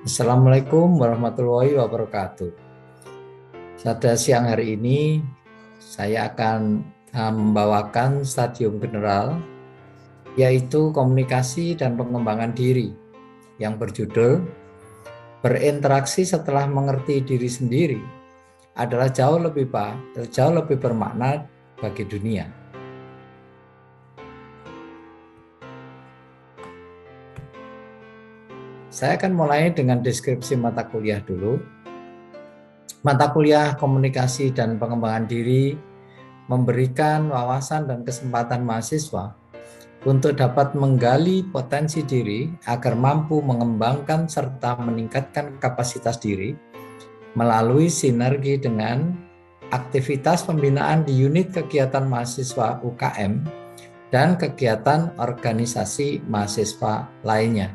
Assalamualaikum warahmatullahi wabarakatuh. Pada siang hari ini saya akan membawakan stadium general, yaitu komunikasi dan pengembangan diri, yang berjudul berinteraksi setelah mengerti diri sendiri adalah jauh lebih bermakna bagi dunia. Saya akan mulai dengan deskripsi mata kuliah dulu. Mata kuliah komunikasi dan pengembangan diri memberikan wawasan dan kesempatan mahasiswa untuk dapat menggali potensi diri agar mampu mengembangkan serta meningkatkan kapasitas diri melalui sinergi dengan aktivitas pembinaan di unit kegiatan mahasiswa UKM dan kegiatan organisasi mahasiswa lainnya.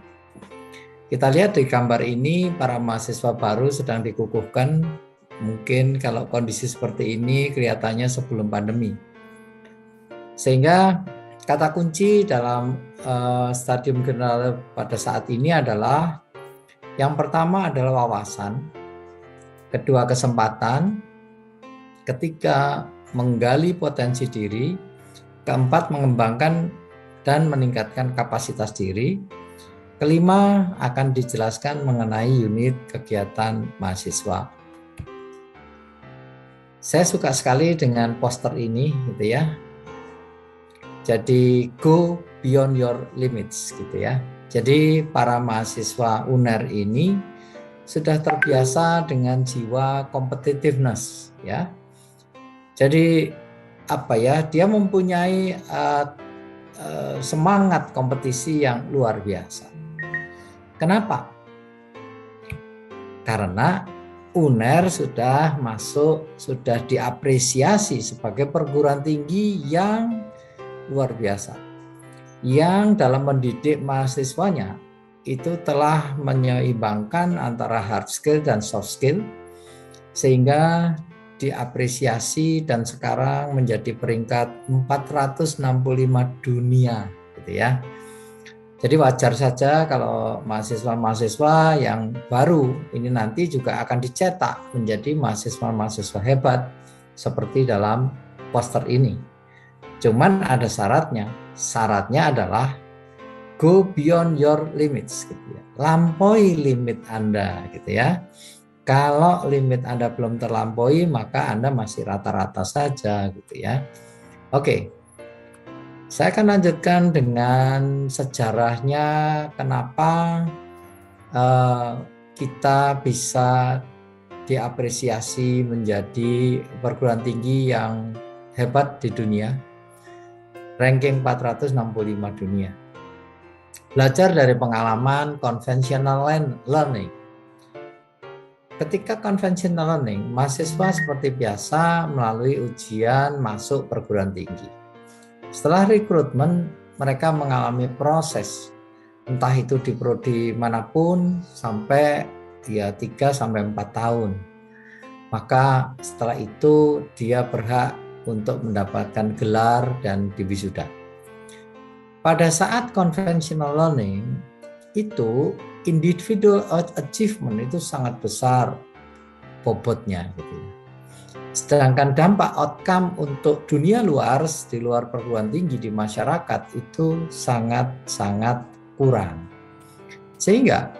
Kita lihat di gambar ini, para mahasiswa baru sedang dikukuhkan. Mungkin kalau kondisi seperti ini kelihatannya sebelum pandemi. Sehingga kata kunci dalam stadium general pada saat ini adalah yang pertama adalah wawasan, kedua kesempatan, ketiga menggali potensi diri, keempat mengembangkan dan meningkatkan kapasitas diri, kelima akan dijelaskan mengenai unit kegiatan mahasiswa. Saya suka sekali dengan poster ini gitu ya. Jadi go beyond your limits gitu ya. Jadi para mahasiswa UNER ini sudah terbiasa dengan jiwa competitiveness ya. Jadi dia mempunyai semangat kompetisi yang luar biasa. Kenapa? Karena UNER sudah diapresiasi sebagai perguruan tinggi yang luar biasa, yang dalam mendidik mahasiswanya itu telah menyeimbangkan antara hard skill dan soft skill, sehingga diapresiasi dan sekarang menjadi peringkat 465 dunia gitu ya. Jadi wajar saja kalau mahasiswa-mahasiswa yang baru ini nanti juga akan dicetak menjadi mahasiswa-mahasiswa hebat seperti dalam poster ini. Cuman ada syaratnya. Syaratnya adalah go beyond your limits gitu ya. Lampaui limit Anda gitu ya. Kalau limit Anda belum terlampaui, maka Anda masih rata-rata saja gitu ya. Oke. Saya akan lanjutkan dengan sejarahnya kenapa kita bisa diapresiasi menjadi perguruan tinggi yang hebat di dunia, ranking 465 dunia. Belajar dari pengalaman conventional learning. Ketika conventional learning, mahasiswa seperti biasa melalui ujian masuk perguruan tinggi. Setelah rekrutmen, mereka mengalami proses, entah itu di prodi manapun sampai 3-4 tahun. Maka setelah itu dia berhak untuk mendapatkan gelar dan diwisuda. Pada saat conventional learning itu individual achievement itu sangat besar bobotnya gitu ya. Sedangkan dampak outcome untuk dunia luar, di luar perguruan tinggi di masyarakat itu sangat-sangat kurang. Sehingga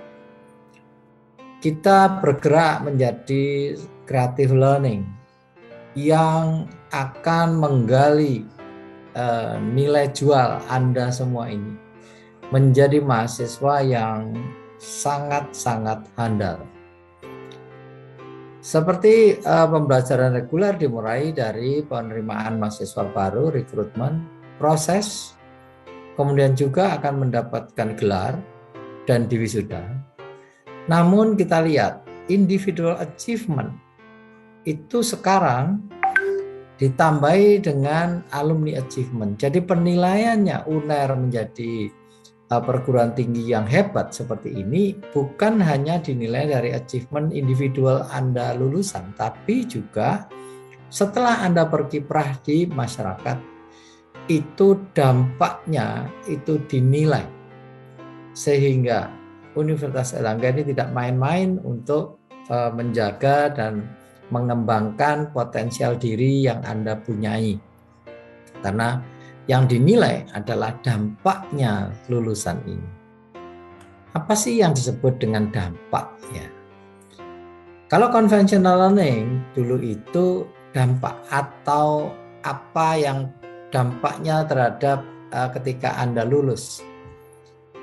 kita bergerak menjadi creative learning yang akan menggali nilai jual Anda semua ini menjadi mahasiswa yang sangat-sangat handal. Seperti pembelajaran reguler dimulai dari penerimaan mahasiswa baru, rekrutmen, proses, kemudian juga akan mendapatkan gelar dan diwisuda. Namun kita lihat individual achievement itu sekarang ditambahi dengan alumni achievement. Jadi penilaiannya UNER menjadi perguruan tinggi yang hebat seperti ini bukan hanya dinilai dari achievement individual Anda lulusan, tapi juga setelah Anda berkiprah di masyarakat, itu dampaknya itu dinilai. Sehingga Universitas Airlangga ini tidak main-main untuk menjaga dan mengembangkan potensial diri yang Anda punyai. Karena yang dinilai adalah dampaknya lulusan ini. Apa sih yang disebut dengan dampak ya? Kalau conventional learning dulu itu dampak atau apa yang dampaknya terhadap ketika Anda lulus.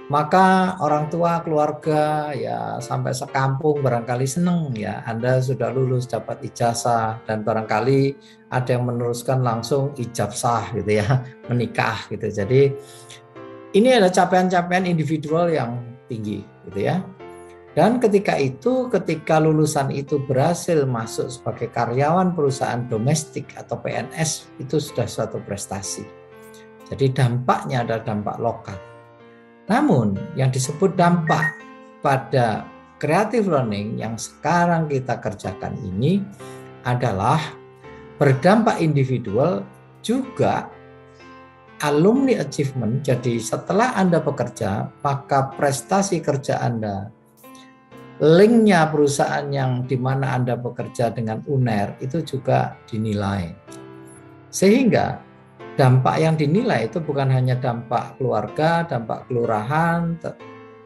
Maka orang tua, keluarga, ya sampai sekampung barangkali seneng ya Anda sudah lulus dapat ijazah, dan barangkali ada yang meneruskan langsung ijab sah gitu ya, menikah gitu. Jadi ini ada capaian-capaian individual yang tinggi gitu ya. Dan ketika lulusan itu berhasil masuk sebagai karyawan perusahaan domestik atau PNS, itu sudah suatu prestasi. Jadi dampaknya adalah dampak lokal. Namun yang disebut dampak pada creative learning yang sekarang kita kerjakan ini adalah berdampak individual juga alumni achievement. Jadi setelah Anda bekerja, maka prestasi kerja Anda, linknya perusahaan yang di mana Anda bekerja dengan UNER itu juga dinilai. Sehingga dampak yang dinilai itu bukan hanya dampak keluarga, dampak kelurahan,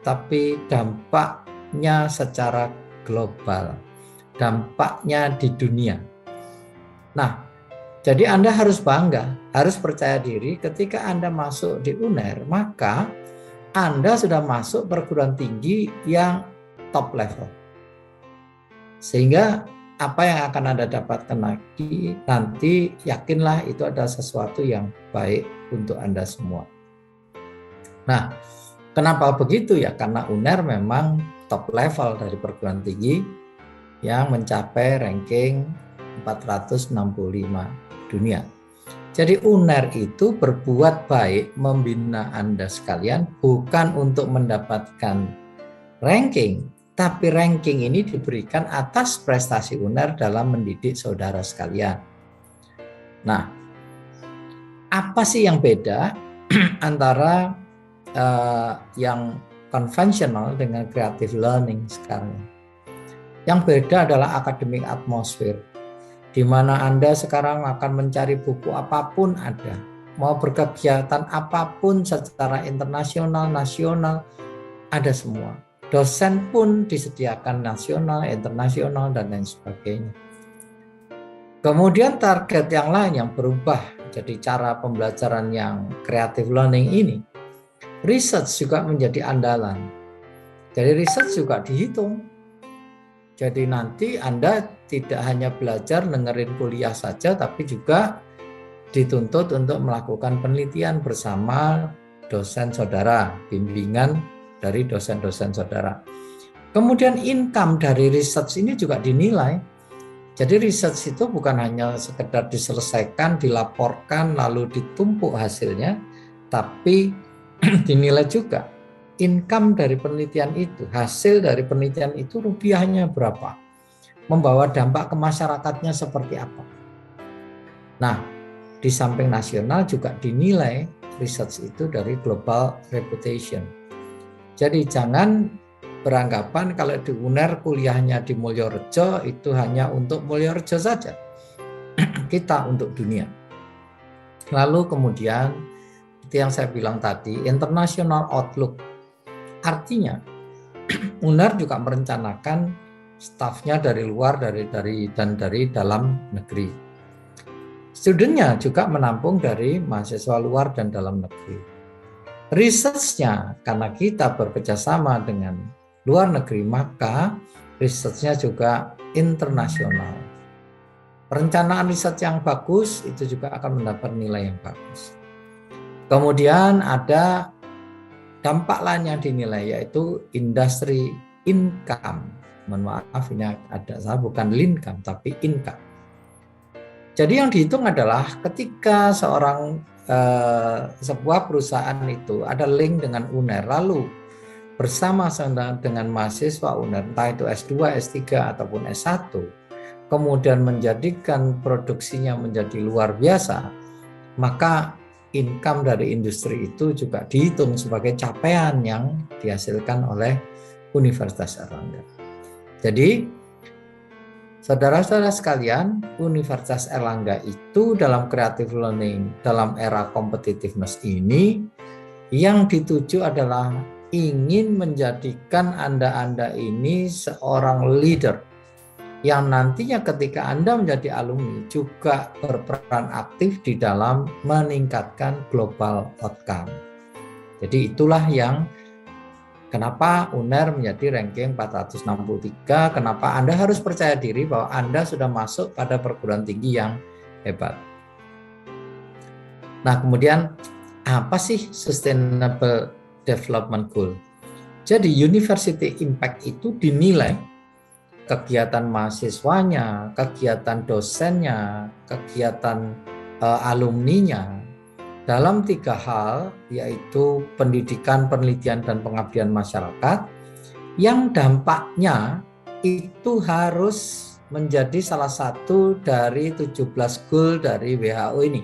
tapi dampaknya secara global, dampaknya di dunia. Nah, jadi Anda harus bangga, harus percaya diri ketika Anda masuk di UNER, maka Anda sudah masuk perguruan tinggi yang top level. Sehingga apa yang akan Anda dapatkan lagi nanti, yakinlah itu adalah sesuatu yang baik untuk Anda semua. Nah, kenapa begitu ya? Karena UNER memang top level dari perguruan tinggi yang mencapai ranking 465 dunia. Jadi UNER itu berbuat baik membina Anda sekalian bukan untuk mendapatkan ranking, tapi ranking ini diberikan atas prestasi UNER dalam mendidik saudara sekalian. Nah, apa sih yang beda antara yang konvensional dengan creative learning sekarang? Yang beda adalah academic atmosphere, di mana Anda sekarang akan mencari buku apapun ada, mau berkegiatan apapun secara internasional, nasional, ada semua. Dosen pun disediakan nasional, internasional, dan lain sebagainya. Kemudian target yang lain yang berubah, jadi cara pembelajaran yang creative learning ini, research juga menjadi andalan. Jadi research juga dihitung. Jadi nanti Anda tidak hanya belajar dengerin kuliah saja, tapi juga dituntut untuk melakukan penelitian bersama dosen saudara, bimbingan dari dosen-dosen saudara. Kemudian income dari research ini juga dinilai. Jadi research itu bukan hanya sekedar diselesaikan, dilaporkan, lalu ditumpuk hasilnya, tapi dinilai juga income dari penelitian itu, hasil dari penelitian itu rupiahnya berapa, membawa dampak ke masyarakatnya seperti apa. Nah, di samping nasional juga dinilai research itu dari global reputation. Jadi jangan beranggapan kalau di UNER kuliahnya di Mulyorejo itu hanya untuk Mulyorejo saja. Kita untuk dunia. Lalu kemudian itu yang saya bilang tadi, international outlook. Artinya UNER juga merencanakan stafnya dari luar dan dari dalam negeri. Studentnya juga menampung dari mahasiswa luar dan dalam negeri. Research-nya, karena kita bekerjasama dengan luar negeri, maka research-nya juga internasional. Perencanaan riset yang bagus itu juga akan mendapat nilai yang bagus. Kemudian ada dampak lain yang dinilai, yaitu industry income. Mohon maaf, ini ada salah, bukan income tapi income. Jadi yang dihitung adalah ketika sebuah perusahaan itu ada link dengan UNER, lalu bersama-sama dengan mahasiswa UNER, entah itu S2, S3, ataupun S1, kemudian menjadikan produksinya menjadi luar biasa, maka income dari industri itu juga dihitung sebagai capaian yang dihasilkan oleh Universitas Airlangga. Jadi, saudara-saudara sekalian, Universitas Airlangga itu dalam creative learning, dalam era competitiveness ini, yang dituju adalah ingin menjadikan Anda ini seorang leader yang nantinya ketika Anda menjadi alumni juga berperan aktif di dalam meningkatkan global outcome. Jadi itulah yang kenapa UNER menjadi ranking 463, kenapa Anda harus percaya diri bahwa Anda sudah masuk pada perguruan tinggi yang hebat. Nah, kemudian apa sih Sustainable Development Goal? Jadi University Impact itu dinilai kegiatan mahasiswanya, kegiatan dosennya, kegiatan alumninya dalam 3 hal, yaitu pendidikan, penelitian, dan pengabdian masyarakat, yang dampaknya itu harus menjadi salah satu dari 17 goal dari WHO ini.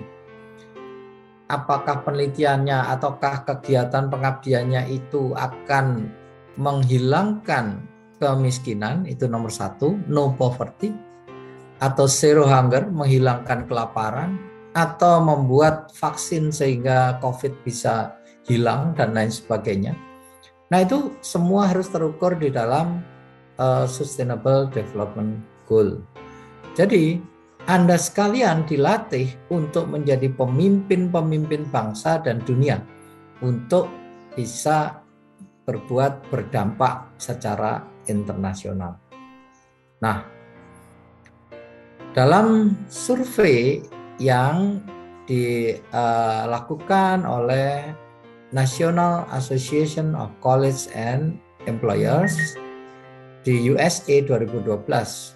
Apakah penelitiannya ataukah kegiatan pengabdiannya itu akan menghilangkan kemiskinan, itu nomor 1, no poverty, atau zero hunger, menghilangkan kelaparan, atau membuat vaksin sehingga COVID bisa hilang dan lain sebagainya. Nah, itu semua harus terukur di dalam Sustainable Development Goal. Jadi, Anda sekalian dilatih untuk menjadi pemimpin-pemimpin bangsa dan dunia untuk bisa berdampak secara internasional. Nah, dalam survei yang dilakukan oleh National Association of College and Employers di USA 2012,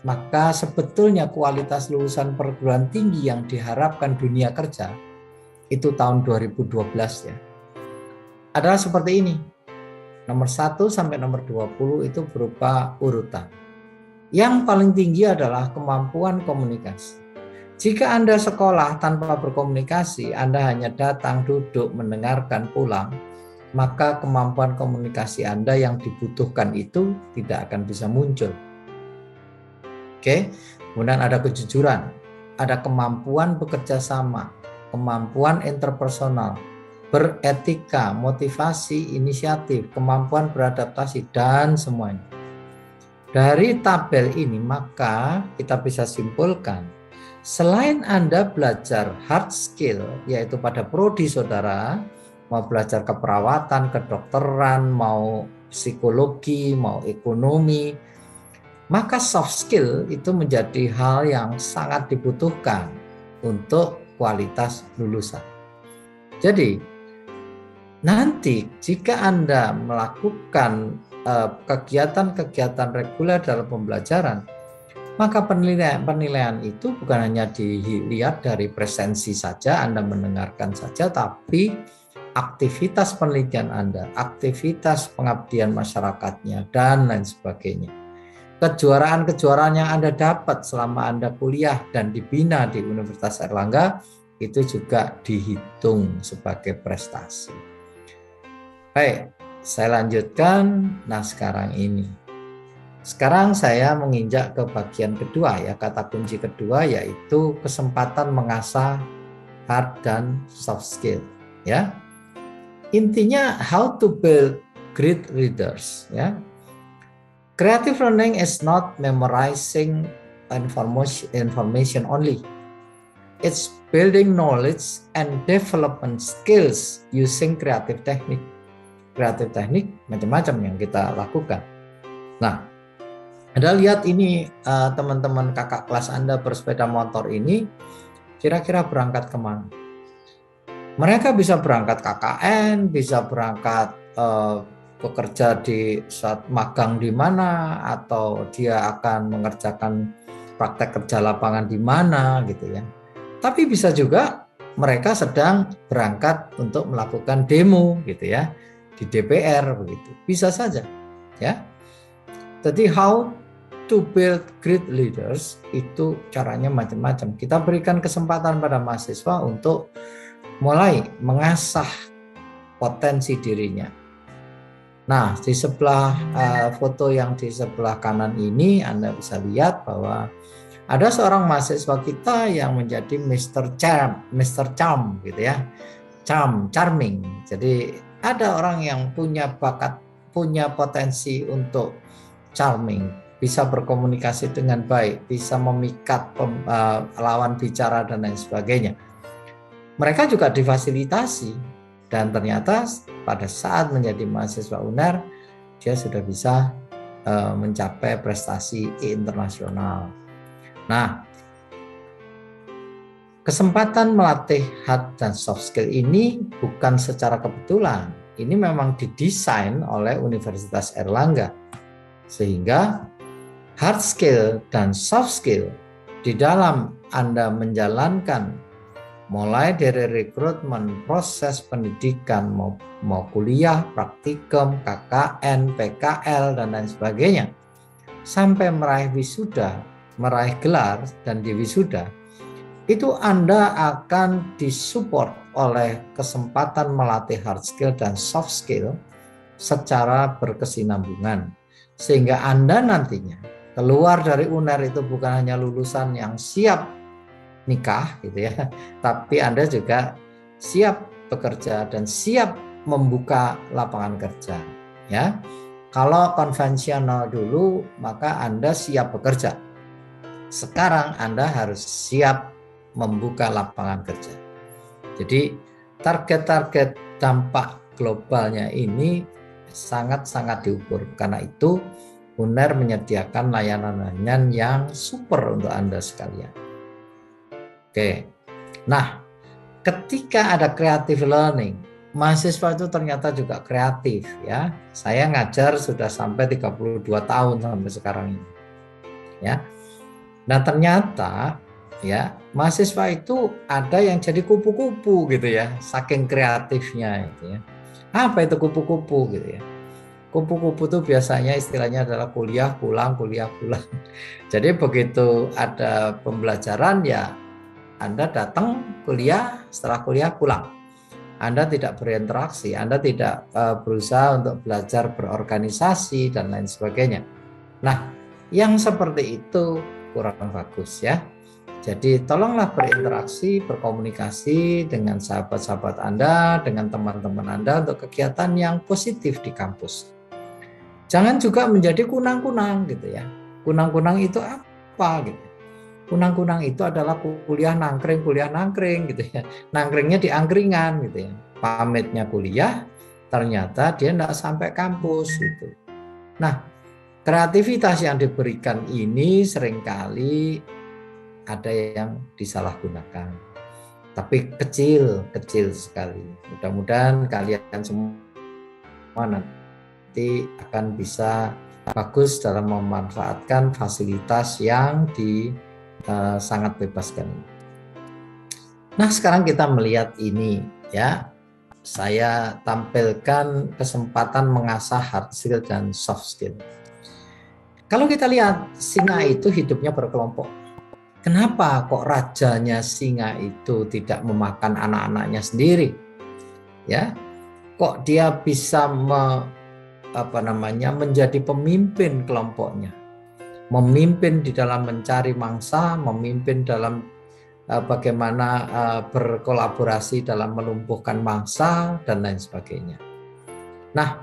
maka sebetulnya kualitas lulusan perguruan tinggi yang diharapkan dunia kerja itu tahun 2012 ya, adalah seperti ini. Nomor 1 sampai nomor 20 itu berupa urutan. Yang paling tinggi adalah kemampuan komunikasi. Jika Anda sekolah tanpa berkomunikasi, Anda hanya datang, duduk, mendengarkan, pulang, maka kemampuan komunikasi Anda yang dibutuhkan itu tidak akan bisa muncul. Oke, kemudian ada kejujuran, ada kemampuan bekerja sama, kemampuan interpersonal, beretika, motivasi, inisiatif, kemampuan beradaptasi, dan semuanya. Dari tabel ini maka kita bisa simpulkan, selain Anda belajar hard skill, yaitu pada prodi saudara, mau belajar keperawatan, kedokteran, mau psikologi, mau ekonomi, maka soft skill itu menjadi hal yang sangat dibutuhkan untuk kualitas lulusan. Jadi, nanti jika Anda melakukan kegiatan-kegiatan reguler dalam pembelajaran, maka penilaian itu bukan hanya dilihat dari presensi saja, Anda mendengarkan saja, tapi aktivitas penelitian Anda, aktivitas pengabdian masyarakatnya, dan lain sebagainya. Kejuaraan-kejuaraan yang Anda dapat selama Anda kuliah dan dibina di Universitas Airlangga itu juga dihitung sebagai prestasi. Baik, saya lanjutkan. Nah, sekarang saya menginjak ke bagian kedua ya, kata kunci kedua yaitu kesempatan mengasah hard dan soft skill ya. Intinya how to build great leaders ya. Creative learning is not memorizing information only. It's building knowledge and development skills using creative technique. Kreatif teknik macam-macam yang kita lakukan. Nah, Anda lihat ini teman-teman kakak kelas Anda bersepeda motor ini kira-kira berangkat kemana? Mereka bisa berangkat KKN, bisa berangkat bekerja di saat magang di mana, atau dia akan mengerjakan praktek kerja lapangan di mana gitu ya. Tapi bisa juga mereka sedang berangkat untuk melakukan demo gitu ya. Di DPR begitu, bisa saja ya. Jadi how to build great leaders itu caranya macam-macam. Kita berikan kesempatan pada mahasiswa untuk mulai mengasah potensi dirinya. Nah, di sebelah foto yang di sebelah kanan ini Anda bisa lihat bahwa ada seorang mahasiswa kita yang menjadi Mr. Charm gitu ya. Charming. Jadi ada orang yang punya bakat, punya potensi untuk charming, bisa berkomunikasi dengan baik, bisa memikat lawan bicara dan lain sebagainya. Mereka juga difasilitasi dan ternyata pada saat menjadi mahasiswa UNER dia sudah bisa mencapai prestasi internasional. Nah, kesempatan melatih hard dan soft skill ini bukan secara kebetulan. Ini memang didesain oleh Universitas Erlangga. Sehingga hard skill dan soft skill di dalam Anda menjalankan mulai dari rekrutmen, proses pendidikan, mau kuliah, praktikum, KKN, PKL, dan lain sebagainya, sampai meraih wisuda, meraih gelar, dan di wisuda, itu Anda akan disupport oleh kesempatan melatih hard skill dan soft skill secara berkesinambungan. Sehingga Anda nantinya keluar dari UNER itu bukan hanya lulusan yang siap nikah gitu ya, tapi Anda juga siap bekerja dan siap membuka lapangan kerja ya. Kalau konvensional dulu maka Anda siap bekerja. Sekarang Anda harus siap membuka lapangan kerja. Jadi target-target dampak globalnya ini sangat-sangat diukur. Karena itu UNER menyediakan layanan-layanan yang super untuk Anda sekalian. Oke. Nah, ketika ada creative learning, mahasiswa itu ternyata juga kreatif ya. Saya ngajar sudah sampai 32 tahun sampai sekarang ini. Ya. Nah, ternyata ya, mahasiswa itu ada yang jadi kupu-kupu gitu ya, saking kreatifnya itu ya. Apa itu kupu-kupu gitu ya? Kupu-kupu itu biasanya istilahnya adalah kuliah pulang, kuliah pulang. Jadi begitu ada pembelajaran ya Anda datang kuliah, setelah kuliah pulang. Anda tidak berinteraksi, Anda tidak berusaha untuk belajar berorganisasi dan lain sebagainya. Nah, yang seperti itu kurang bagus ya. Jadi tolonglah berinteraksi, berkomunikasi dengan sahabat-sahabat Anda, dengan teman-teman Anda untuk kegiatan yang positif di kampus. Jangan juga menjadi kunang-kunang gitu ya. Kunang-kunang itu apa gitu. Kunang-kunang itu adalah kuliah nangkring gitu ya. Nangkringnya di angkringan gitu ya. Pamitnya kuliah, ternyata dia tidak sampai kampus gitu. Nah, kreativitas yang diberikan ini seringkali ada yang disalahgunakan. Tapi kecil sekali. Mudah-mudahan kalian semua nanti akan bisa bagus dalam memanfaatkan fasilitas yang sangat bebaskan ini. Nah, sekarang kita melihat ini ya. Saya tampilkan kesempatan mengasah hard skill dan soft skill. Kalau kita lihat singa itu hidupnya berkelompok. Kenapa kok rajanya singa itu tidak memakan anak-anaknya sendiri? Ya, kok dia bisa menjadi pemimpin kelompoknya, memimpin di dalam mencari mangsa, memimpin dalam bagaimana berkolaborasi dalam melumpuhkan mangsa dan lain sebagainya. Nah,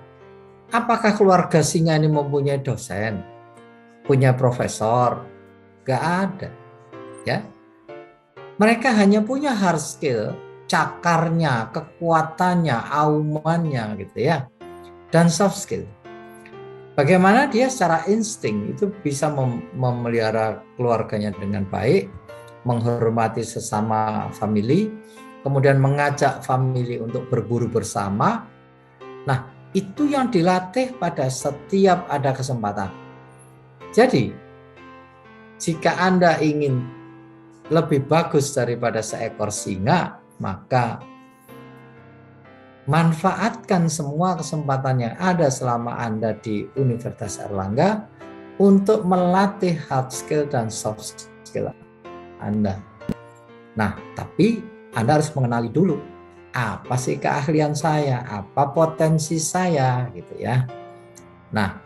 apakah keluarga singa ini mempunyai dosen, punya profesor? Gak ada, ya. Mereka hanya punya hard skill, cakarnya, kekuatannya, aumannya gitu ya, dan soft skill. Bagaimana dia secara insting itu bisa memelihara keluarganya dengan baik, menghormati sesama family, kemudian mengajak family untuk berburu bersama. Nah, itu yang dilatih pada setiap ada kesempatan. Jadi, jika Anda ingin lebih bagus daripada seekor singa, maka manfaatkan semua kesempatan yang ada selama Anda di Universitas Erlangga untuk melatih hard skill dan soft skill Anda. Nah, tapi Anda harus mengenali dulu apa sih keahlian saya, apa potensi saya gitu ya. Nah,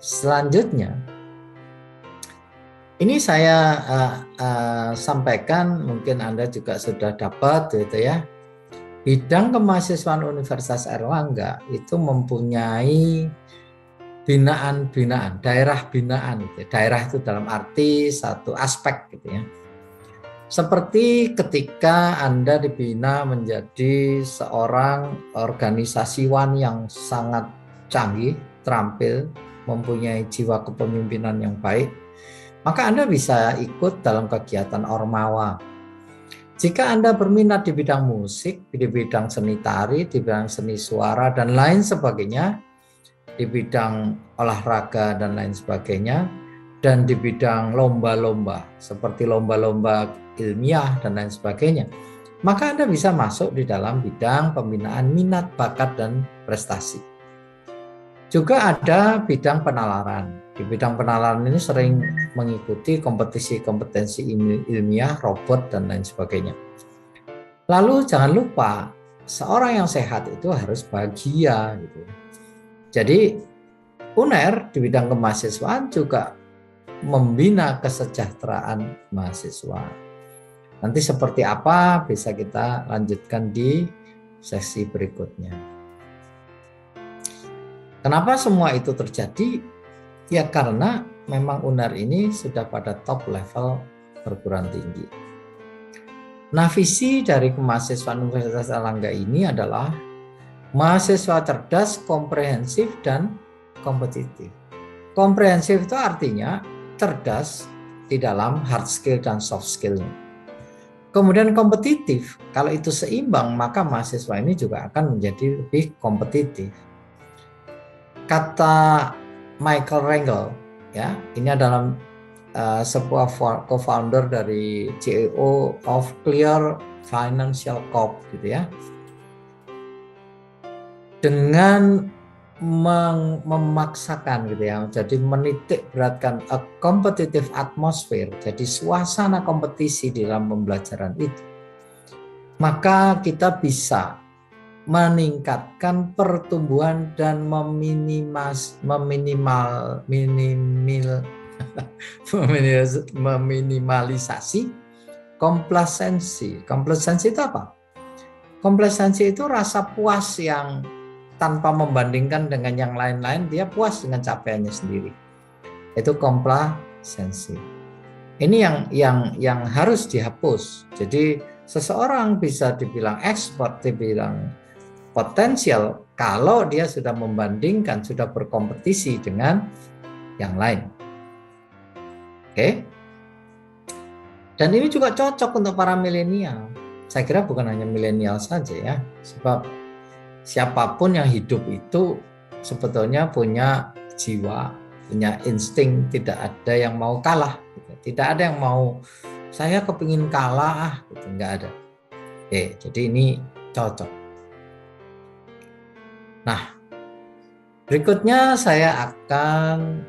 selanjutnya ini saya sampaikan, mungkin Anda juga sudah dapat gitu ya. Bidang kemahasiswaan Universitas Airlangga itu mempunyai binaan-binaan, daerah binaan gitu ya. Daerah itu dalam arti satu aspek gitu ya. Seperti ketika Anda dibina menjadi seorang organisasiwan yang sangat canggih, terampil, mempunyai jiwa kepemimpinan yang baik, maka Anda bisa ikut dalam kegiatan Ormawa. Jika Anda berminat di bidang musik, di bidang seni tari, di bidang seni suara, dan lain sebagainya, di bidang olahraga dan lain sebagainya, dan di bidang lomba-lomba seperti lomba-lomba ilmiah dan lain sebagainya, maka Anda bisa masuk di dalam bidang pembinaan minat, bakat, dan prestasi. Juga ada bidang penalaran. Di bidang penalaran ini sering mengikuti kompetisi kompetensi ilmiah, robot, dan lain sebagainya. Lalu jangan lupa, seorang yang sehat itu harus bahagia gitu. Jadi UNER di bidang kemahasiswaan juga membina kesejahteraan mahasiswa. Nanti seperti apa bisa kita lanjutkan di sesi berikutnya. Kenapa semua itu terjadi? Ya karena memang UNER ini sudah pada top level perguruan tinggi. Nah, visi dari kemahasiswaan Universitas Airlangga ini adalah mahasiswa cerdas, komprehensif, dan kompetitif. Komprehensif itu artinya cerdas di dalam hard skill dan soft skill-nya. Kemudian kompetitif, kalau itu seimbang maka mahasiswa ini juga akan menjadi lebih kompetitif. Kata Michael Rengel, ya, ini adalah sebuah co-founder dari CEO of Clear Financial Corp, gitu ya. Dengan memaksakan gitu ya, jadi menitik beratkan a competitive atmosphere, jadi suasana kompetisi di dalam pembelajaran itu, maka kita bisa meningkatkan pertumbuhan dan meminimalisasi komplasensi. Komplasensi itu apa? Komplasensi itu rasa puas yang tanpa membandingkan dengan yang lain-lain, dia puas dengan capaiannya sendiri. Itu komplasensi. Ini yang harus dihapus. Jadi seseorang bisa dibilang expert, dibilang potensial kalau dia sudah membandingkan, sudah berkompetisi dengan yang lain. Oke. Dan ini juga cocok untuk para milenial. Saya kira bukan hanya milenial saja ya, sebab siapapun yang hidup itu sebetulnya punya jiwa, punya insting, tidak ada yang mau kalah. Tidak ada yang mau saya kepingin kalah, gitu, nggak ada. Oke, jadi ini cocok. Nah, berikutnya saya akan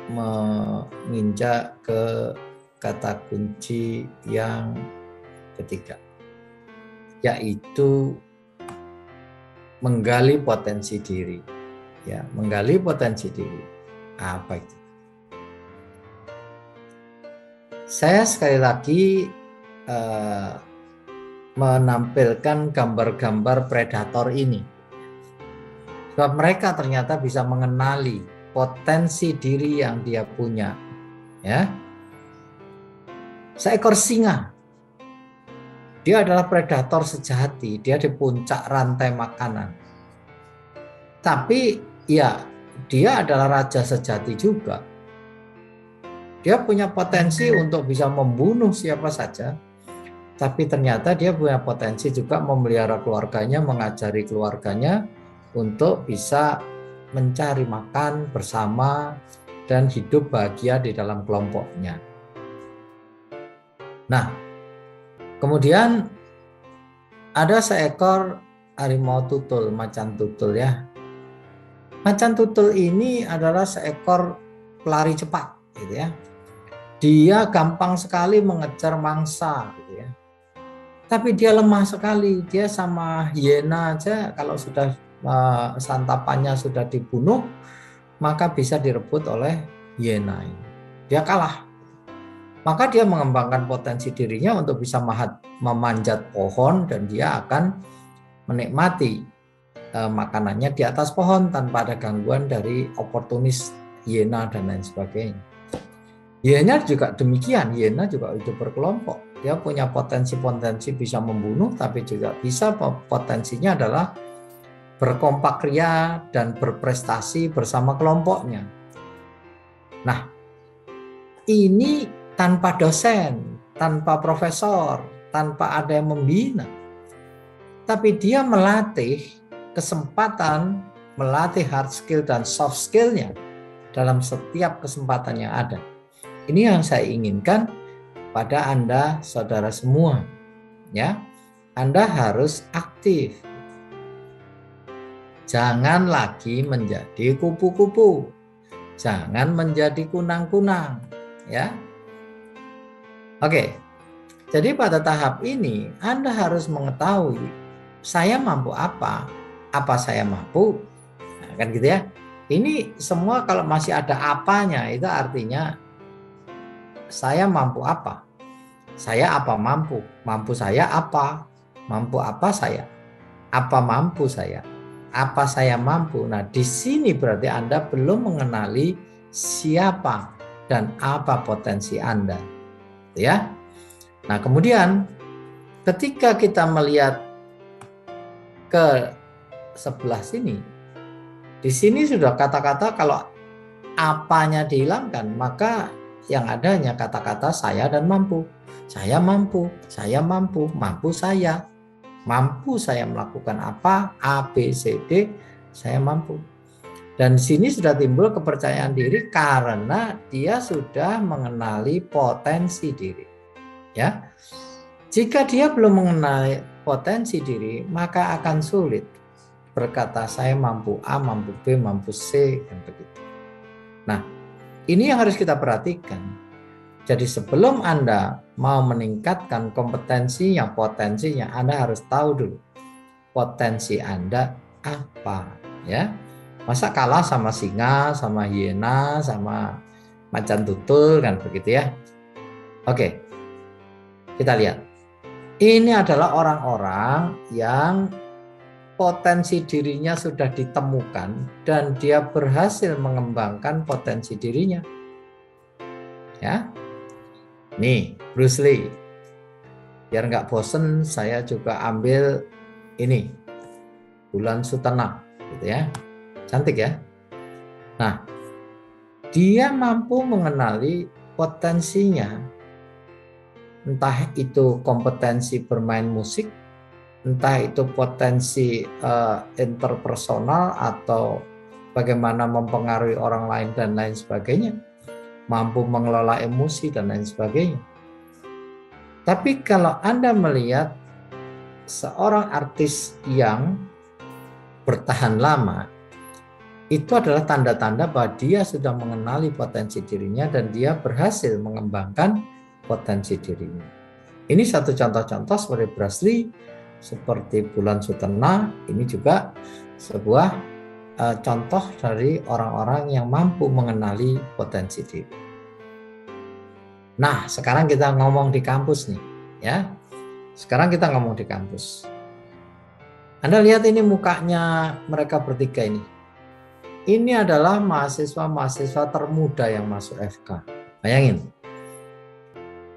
menginjak ke kata kunci yang ketiga, yaitu menggali potensi diri. Ya, menggali potensi diri. Apa itu? Saya sekali lagi menampilkan gambar-gambar predator ini. Sebab mereka ternyata bisa mengenali potensi diri yang dia punya. Ya. Seekor singa. Dia adalah predator sejati, dia di puncak rantai makanan. Tapi ya, dia adalah raja sejati juga. Dia punya potensi untuk bisa membunuh siapa saja. Tapi ternyata dia punya potensi juga memelihara keluarganya, mengajari keluarganya untuk bisa mencari makan bersama dan hidup bahagia di dalam kelompoknya. Nah, kemudian ada seekor harimau tutul, macan tutul ya. Macan tutul ini adalah seekor pelari cepat, gitu ya. Dia gampang sekali mengejar mangsa, gitu ya. Tapi dia lemah sekali, dia sama hiena aja kalau sudah santapannya sudah dibunuh, maka bisa direbut oleh hiena ini. Dia kalah. Maka dia mengembangkan potensi dirinya untuk bisa memanjat pohon dan dia akan menikmati makanannya di atas pohon tanpa ada gangguan dari oportunis hiena dan lain sebagainya. Hiena juga demikian, hiena juga hidup berkelompok. Dia punya potensi-potensi bisa membunuh, tapi juga bisa potensinya adalah berkompak ria dan berprestasi bersama kelompoknya. Nah, ini tanpa dosen, tanpa profesor, tanpa ada yang membina. Tapi dia melatih kesempatan, melatih hard skill dan soft skillnya dalam setiap kesempatan yang ada. Ini yang saya inginkan pada Anda, saudara semua. Ya, Anda harus aktif. Jangan lagi menjadi kupu-kupu. Jangan menjadi kunang-kunang. Ya. Oke. Jadi pada tahap ini Anda harus mengetahui saya mampu apa saya mampu. Nah, kan gitu ya. Ini semua kalau masih ada apanya itu artinya saya mampu apa? Saya apa mampu? Mampu saya apa? Mampu apa saya? Apa mampu saya? Apa saya mampu? Nah, di sini berarti Anda belum mengenali siapa dan apa potensi Anda. Ya. Nah, kemudian ketika kita melihat ke sebelah sini, di sini sudah kata-kata kalau apanya dihilangkan, maka yang ada hanya kata-kata saya dan mampu. Saya mampu, mampu saya melakukan apa, A, B, C, D, saya mampu. Dan di sini sudah timbul kepercayaan diri karena dia sudah mengenali potensi diri. Ya, jika dia belum mengenali potensi diri, maka akan sulit berkata saya mampu A, mampu B, mampu C, dan begitu. Nah, ini yang harus kita perhatikan. Jadi sebelum Anda mau meningkatkan kompetensinya, potensinya, Anda harus tahu dulu potensi Anda apa, ya. Masa kalah sama singa, sama hiena, sama macan tutul kan begitu ya. Oke. Kita lihat. Ini adalah orang-orang yang potensi dirinya sudah ditemukan dan dia berhasil mengembangkan potensi dirinya. Ya. Nih, Bruce Lee. Biar nggak bosen, saya juga ambil ini. Bulan Sutana, gitu ya. Cantik ya. Nah, dia mampu mengenali potensinya. Entah itu kompetensi bermain musik, entah itu potensi interpersonal atau bagaimana mempengaruhi orang lain dan lain sebagainya, mampu mengelola emosi dan lain sebagainya. Tapi kalau Anda melihat seorang artis yang bertahan lama, itu adalah tanda-tanda bahwa dia sudah mengenali potensi dirinya dan dia berhasil mengembangkan potensi dirinya. Ini satu contoh-contoh seperti Bruce Lee, seperti Bulan Sutana, ini juga sebuah contoh dari orang-orang yang mampu mengenali potensi diri. Nah, sekarang kita ngomong di kampus nih, ya. Sekarang kita ngomong di kampus. Anda lihat ini mukanya mereka bertiga ini. Ini adalah mahasiswa-mahasiswa termuda yang masuk FK. Bayangin.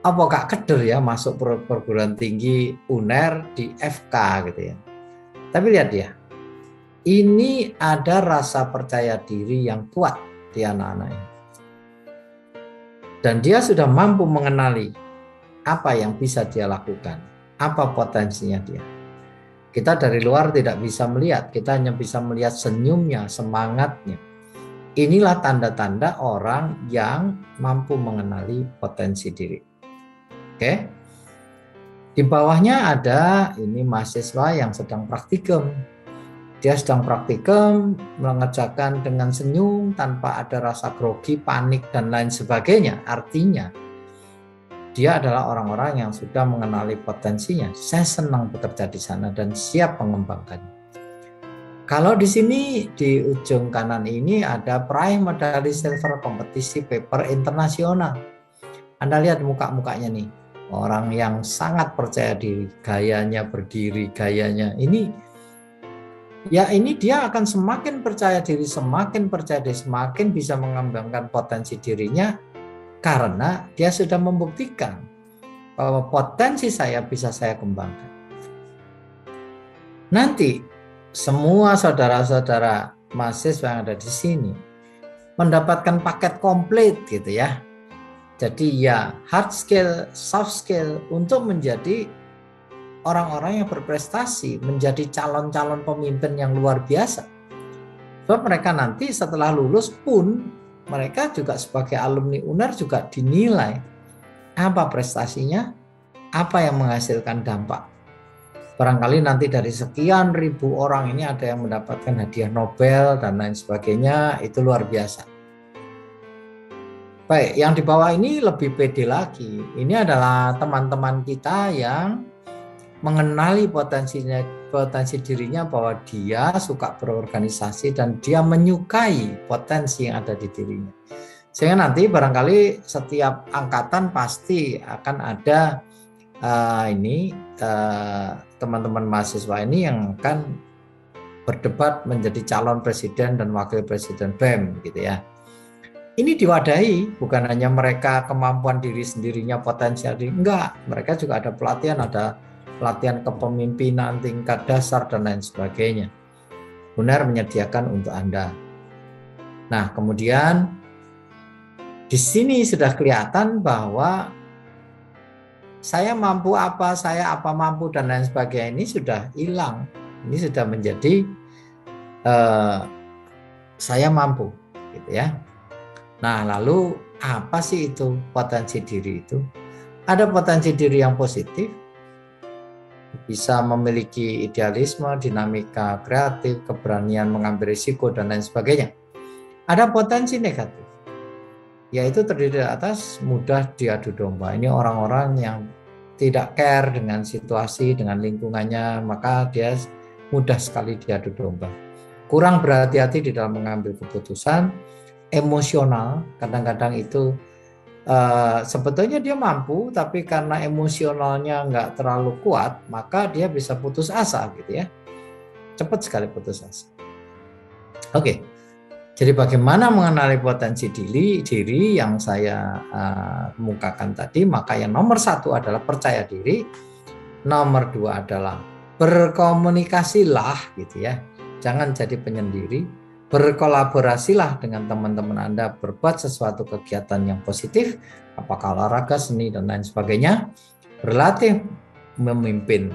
Apa gak keder ya masuk perguruan tinggi UNER di FK gitu ya. Tapi lihat dia. Ini ada rasa percaya diri yang kuat di anak-anak ini. Dan dia sudah mampu mengenali apa yang bisa dia lakukan, apa potensinya dia. Kita dari luar tidak bisa melihat, kita hanya bisa melihat senyumnya, semangatnya. Inilah tanda-tanda orang yang mampu mengenali potensi diri. Oke. Di bawahnya ada ini mahasiswa yang sedang praktikum. Dia sedang praktikum, mengerjakan dengan senyum tanpa ada rasa grogi, panik dan lain sebagainya. Artinya dia adalah orang-orang yang sudah mengenali potensinya. Saya senang bekerja di sana dan siap mengembangkannya. Kalau di sini di ujung kanan ini ada peraih medali silver kompetisi paper internasional. Anda lihat muka-mukanya nih, orang yang sangat percaya diri, gayanya berdiri, gayanya ini, ya ini dia akan semakin percaya diri, semakin bisa mengembangkan potensi dirinya karena dia sudah membuktikan bahwa potensi saya bisa saya kembangkan. Nanti semua saudara-saudara mahasiswa yang ada di sini mendapatkan paket komplit gitu ya. Jadi ya hard skill, soft skill untuk menjadi orang-orang yang berprestasi, menjadi calon-calon pemimpin yang luar biasa. Sebab mereka nanti setelah lulus pun mereka juga sebagai alumni UNER juga dinilai apa prestasinya, apa yang menghasilkan dampak. Barangkali nanti dari sekian ribu orang ini ada yang mendapatkan hadiah Nobel dan lain sebagainya, itu luar biasa. Baik, yang di bawah ini lebih pede lagi. Ini adalah teman-teman kita yang mengenali potensi dirinya bahwa dia suka berorganisasi dan dia menyukai potensi yang ada di dirinya. Sehingga nanti barangkali setiap angkatan pasti akan ada teman-teman mahasiswa ini yang akan berdebat menjadi calon presiden dan wakil presiden BEM gitu ya. Ini diwadahi, bukan hanya mereka kemampuan diri sendirinya, potensial diri, enggak, mereka juga ada pelatihan kepemimpinan tingkat dasar dan lain sebagainya. UNER menyediakan untuk Anda. Nah, kemudian di sini sudah kelihatan bahwa saya mampu apa, saya apa mampu dan lain sebagainya ini sudah hilang. Ini sudah menjadi saya mampu, gitu ya. Nah, lalu apa sih itu potensi diri itu? Ada potensi diri yang positif, bisa memiliki idealisme, dinamika kreatif, keberanian mengambil risiko dan lain sebagainya. Ada potensi negatif, yaitu terdiri atas mudah diadu domba. Ini orang-orang yang tidak care dengan situasi, dengan lingkungannya, maka dia mudah sekali diadu domba. Kurang berhati-hati di dalam mengambil keputusan, emosional, kadang-kadang itu sebetulnya dia mampu, tapi karena emosionalnya nggak terlalu kuat, maka dia bisa putus asa gitu ya. Cepat sekali putus asa. Oke. Jadi bagaimana mengenali potensi diri yang saya kemukakan tadi, maka yang nomor 1 adalah percaya diri, nomor 2 adalah berkomunikasilah gitu ya, jangan jadi penyendiri, berkolaborasilah dengan teman-teman Anda, berbuat sesuatu kegiatan yang positif, apakah olahraga, seni dan lain sebagainya, berlatih memimpin,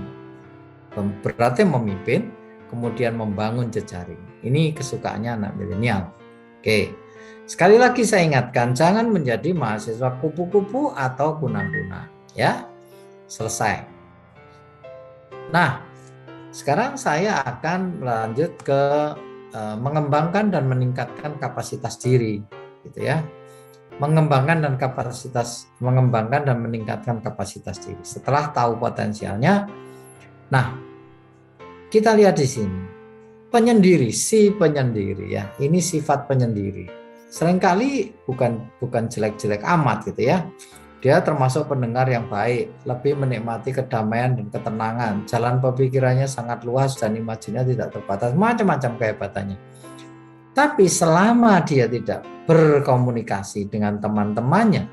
kemudian membangun jejaring. Ini kesukaannya anak milenial. Oke, sekali lagi saya ingatkan, jangan menjadi mahasiswa kupu-kupu atau kunang-kunang. Ya, selesai. Nah, sekarang saya akan lanjut ke mengembangkan dan meningkatkan kapasitas diri, gitu ya. Mengembangkan dan meningkatkan kapasitas diri. Setelah tahu potensialnya, nah, kita lihat di sini. Si penyendiri ya, ini sifat penyendiri. Seringkali bukan jelek-jelek amat gitu ya. Dia termasuk pendengar yang baik, lebih menikmati kedamaian dan ketenangan. Jalan pemikirannya sangat luas dan imajinasinya tidak terbatas, macam-macam kehebatannya. Tapi selama dia tidak berkomunikasi dengan teman-temannya,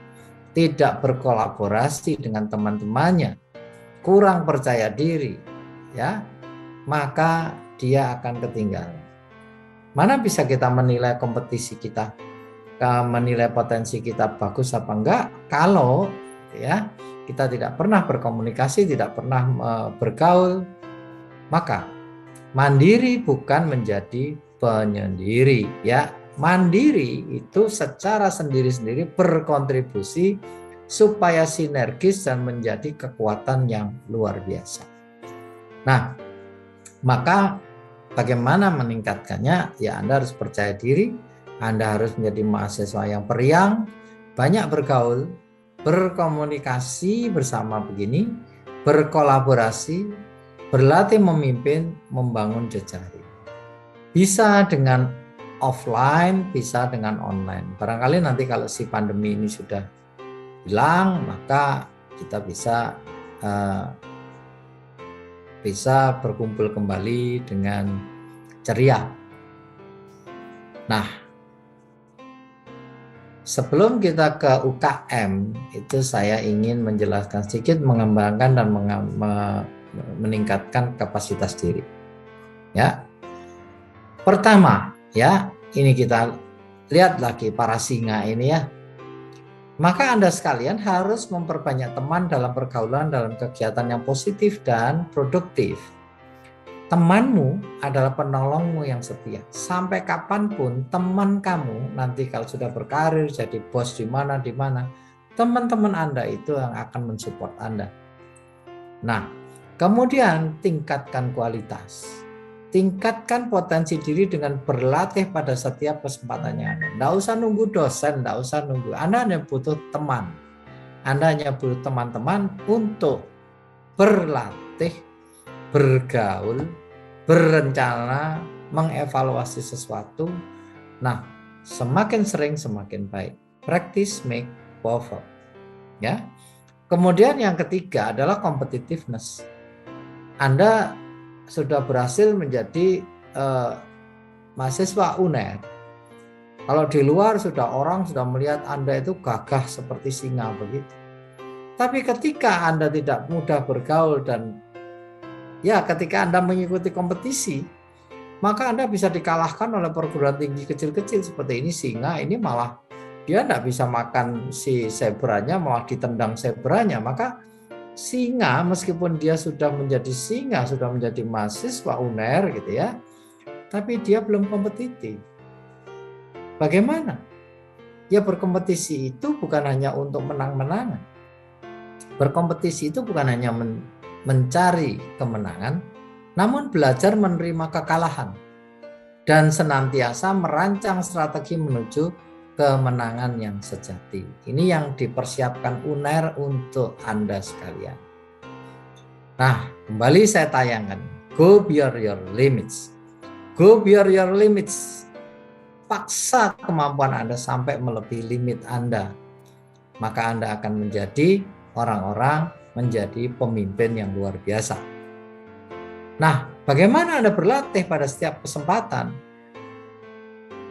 tidak berkolaborasi dengan teman-temannya, kurang percaya diri, ya, maka dia akan ketinggalan. Mana bisa kita menilai kompetisi kita, menilai potensi kita bagus apa enggak, kalau ya kita tidak pernah berkomunikasi, tidak pernah bergaul. Maka mandiri bukan menjadi penyendiri ya. Mandiri itu secara sendiri-sendiri berkontribusi supaya sinergis dan menjadi kekuatan yang luar biasa. Nah, maka bagaimana meningkatkannya? Ya, Anda harus percaya diri, Anda harus menjadi mahasiswa yang periang, banyak bergaul, berkomunikasi bersama begini, berkolaborasi, berlatih memimpin, membangun jejaring. Bisa dengan offline, bisa dengan online. Barangkali nanti kalau si pandemi ini sudah hilang, maka kita bisa berkumpul kembali dengan ceria. Nah, sebelum kita ke UKM, itu saya ingin menjelaskan sedikit, mengembangkan dan meningkatkan kapasitas diri. Ya, pertama, ya, ini kita lihat lagi para singa ini ya. Maka Anda sekalian harus memperbanyak teman dalam pergaulan, dalam kegiatan yang positif dan produktif. Temanmu adalah penolongmu yang setia. Sampai kapanpun teman kamu nanti kalau sudah berkarir jadi bos di mana, teman-teman Anda itu yang akan mensupport Anda. Nah, kemudian tingkatkan kualitas. Tingkatkan potensi diri dengan berlatih pada setiap kesempatannya Anda. Tidak usah nunggu dosen, tidak usah nunggu. Anda hanya butuh teman. Anda hanya butuh teman-teman untuk berlatih, bergaul, berencana, mengevaluasi sesuatu. Nah, semakin sering semakin baik. Practice make perfect. Ya. Kemudian yang ketiga adalah competitiveness. Anda sudah berhasil menjadi mahasiswa UNER. Kalau di luar orang sudah melihat Anda itu gagah seperti singa begitu. Tapi ketika Anda tidak mudah bergaul dan ya ketika Anda mengikuti kompetisi, maka Anda bisa dikalahkan oleh perguruan tinggi kecil-kecil seperti ini. Singa ini malah dia tidak bisa makan si zebranya, malah ditendang zebranya. Maka singa meskipun dia sudah menjadi singa, sudah menjadi mahasiswa UNER gitu ya, tapi dia belum kompetitif. Bagaimana? Ya berkompetisi itu bukan hanya untuk menang-menangan. Berkompetisi itu bukan hanya mencari kemenangan, namun belajar menerima kekalahan dan senantiasa merancang strategi menuju kemenangan yang sejati. Ini yang dipersiapkan UNER untuk Anda sekalian. Nah, kembali saya tayangkan. Go beyond your limits. Go beyond your limits. Paksa kemampuan Anda sampai melebihi limit Anda. Maka Anda akan menjadi orang-orang, menjadi pemimpin yang luar biasa. Nah, bagaimana Anda berlatih pada setiap kesempatan?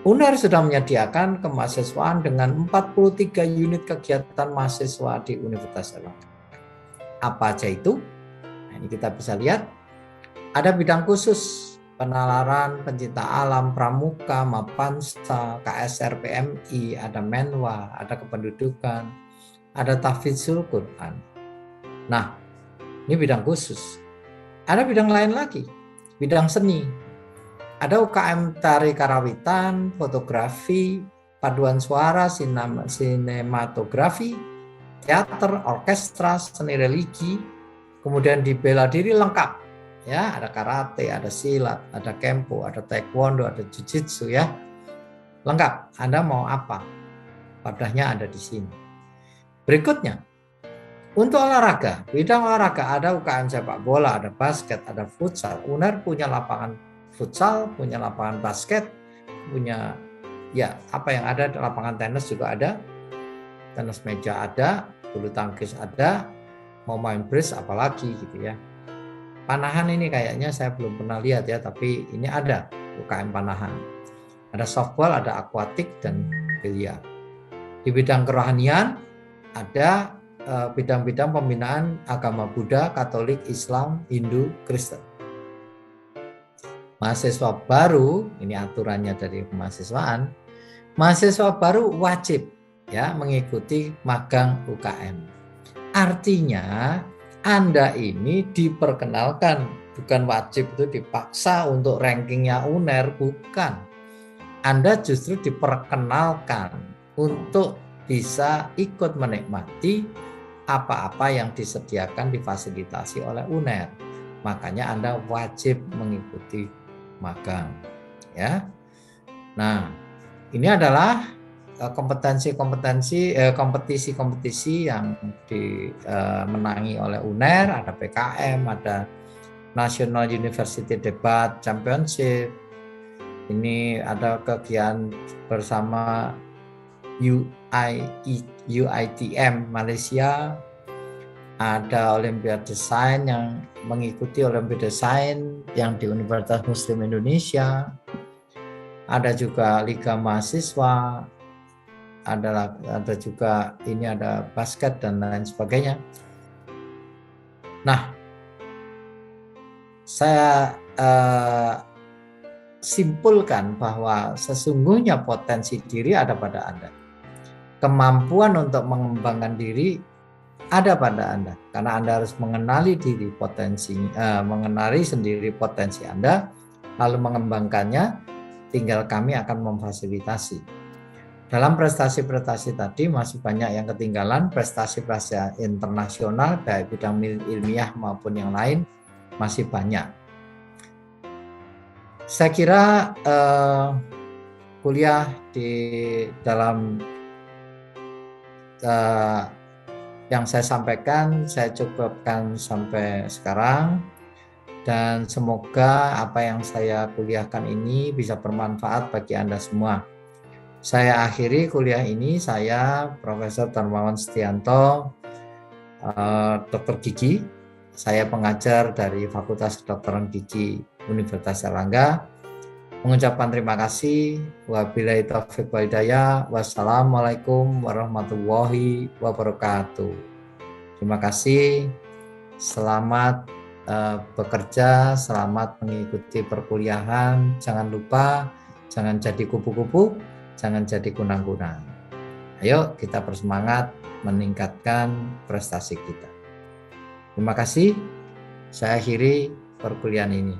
UNER sudah menyediakan kemahasiswaan dengan 43 unit kegiatan mahasiswa di Universitas Erlangga. Apa aja itu? Nah, ini kita bisa lihat. Ada bidang khusus, penalaran, pencinta alam, pramuka, mapansa, KSR PMI, ada menwa, ada kependudukan, ada tahfidzul Quran. Nah, ini bidang khusus. Ada bidang lain lagi, bidang seni. Ada UKM tari karawitan, fotografi, paduan suara, sinematografi, teater, orkestra, seni religi, kemudian di bela diri lengkap. Ya, ada karate, ada silat, ada kempo, ada taekwondo, ada jiu-jitsu ya. Lengkap. Anda mau apa? Wadahnya ada di sini. Berikutnya, untuk olahraga, bidang olahraga ada UKM sepak bola, ada basket, ada futsal. UNER punya lapangan futsal, punya lapangan basket, punya ya apa yang ada, lapangan tenis juga ada, tenis meja ada, bulu tangkis ada, mau main bridge apalagi gitu ya. Panahan ini kayaknya saya belum pernah lihat ya, tapi ini ada UKM panahan. Ada softball, ada akuatik dan biliar. Di bidang kerohanian ada bidang-bidang pembinaan agama Buddha, Katolik, Islam, Hindu, Kristen. Mahasiswa baru, ini aturannya dari kemahasiswaan, mahasiswa baru wajib ya mengikuti magang UKM. Artinya Anda ini diperkenalkan, bukan wajib itu dipaksa untuk rankingnya UNER, bukan. Anda justru diperkenalkan untuk bisa ikut menikmati apa-apa yang disediakan, difasilitasi oleh UNER. Makanya Anda wajib mengikuti magang. Ya. Nah, ini adalah kompetisi-kompetisi yang dimenangi oleh UNER, ada PKM, ada National University Debat Championship. Ini ada kegiatan bersama UITM Malaysia, ada Olimpiade Desain yang mengikuti Olimpiade Desain yang di Universitas Muslim Indonesia, ada juga Liga Mahasiswa, ada juga ini ada basket dan lain sebagainya. Nah, saya simpulkan bahwa sesungguhnya potensi diri ada pada Anda. Kemampuan untuk mengembangkan diri ada pada Anda, karena Anda harus mengenali diri mengenali sendiri potensi Anda, lalu mengembangkannya. Tinggal kami akan memfasilitasi. Dalam prestasi-prestasi tadi masih banyak yang ketinggalan, prestasi-prestasi internasional baik bidang ilmiah maupun yang lain masih banyak. Saya kira kuliah di dalam yang saya sampaikan saya cukupkan sampai sekarang, dan semoga apa yang saya kuliahkan ini bisa bermanfaat bagi Anda semua. Saya akhiri kuliah ini, saya Profesor Darmawan Setianto, Dokter Gigi. Saya pengajar dari Fakultas Kedokteran Gigi Universitas Airlangga. Mengucapkan terima kasih. Wabillahi taufiq wal hidayah. Wassalamualaikum warahmatullahi wabarakatuh. Terima kasih. Selamat bekerja, selamat mengikuti perkuliahan. Jangan lupa, jangan jadi kupu-kupu, jangan jadi kunang-kunang. Ayo kita bersemangat meningkatkan prestasi kita. Terima kasih. Saya akhiri perkuliahan ini.